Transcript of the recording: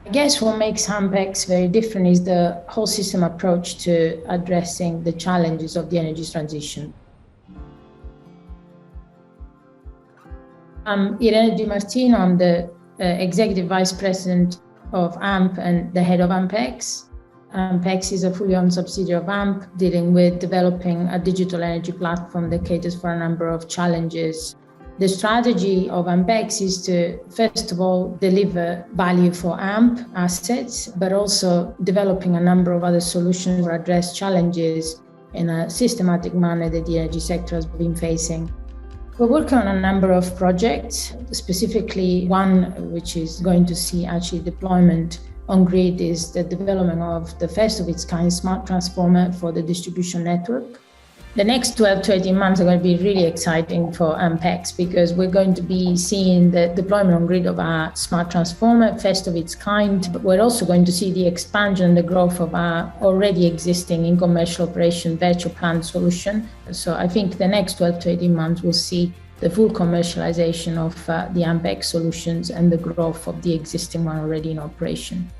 I guess what makes AMP-X very different is the whole system approach to addressing the challenges of the energy transition. I'm Irene Di Martino. I'm the Executive Vice President of AMP and the head of AMP-X. AMP-X is a fully owned subsidiary of AMP, dealing with developing a digital energy platform that caters for a number of challenges. The strategy of AMP-X is to, first of all, deliver value for AMP assets, but also developing a number of other solutions to address challenges in a systematic manner that the energy sector has been facing. We're working on a number of projects, specifically one which is going to see actually deployment on grid is the development of the first of its kind smart transformer for the distribution network. The next 12 to 18 months are going to be really exciting for AMP-X because we're going to be seeing the deployment on grid of our smart transformer, first of its kind, but we're also going to see the expansion and the growth of our already existing in commercial operation virtual plant solution. So I think the next 12 to 18 months will see the full commercialization of the AMP-X solutions and the growth of the existing one already in operation.